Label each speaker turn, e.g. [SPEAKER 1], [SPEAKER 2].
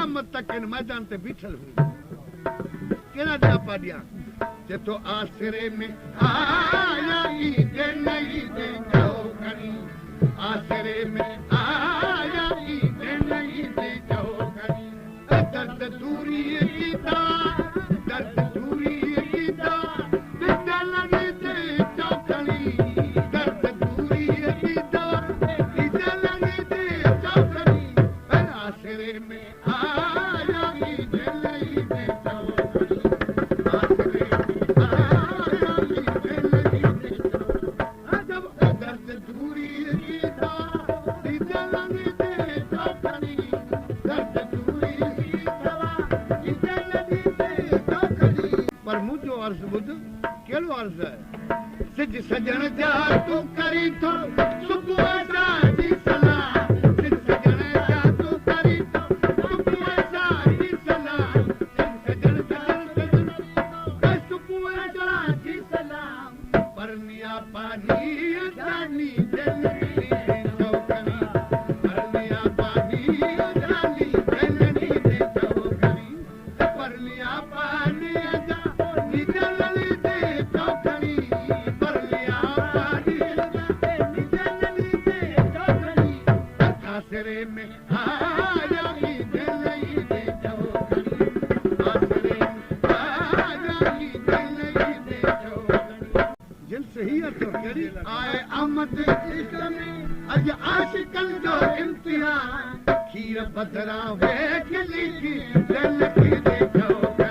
[SPEAKER 1] क़यामत तक इन मैदान ते बीठल हुई केड़ा जापा दिया जे तो आसरे में आया ईद नहीं दे जाओ करी आसरे में आया ईद नहीं दे जाओ करी दर्द दूरी कीता दर्द दूरी कीता दिल लगे दे चौकड़ी दर्द दूरी कीता दिल लगे दे चौकड़ी आसरे में आया ईद नहीं दे जाओ करी आसरे में आया ईद नहीं दे जाओ दर्द दूरी कीता दिल लगे दे चौकड़ी दर्द दूरी कीता दिल लगे दे चौकड़ी पर मुझो अर्ज़ ॿुध कहिड़ो अर्ज़ आहे सिज सजण जा तूं करी थो सुबुह सां सलाह सिज सजण जा तूं करी थो सुबुह सां सलाह सिज सजण सुबुह सां सलाह परनिया पानी जानी दिल नी चौकड़ी परनिया पानी जानी दिल नी चौकड़ी परनिया पानी जानी दिल नी चौकड़ी परनिया पानी जानी दिल नी चौकड़ी आसरे में आया ईद नहीं दे चौकड़ी आसरे में आया ईद नहीं दे चौकड़ी जिन सही तो करी आए अहमद इश्क में अज आशिकन जो इम्तिहान खीर बदरा वे खिली की दिल की दे चौकड़ी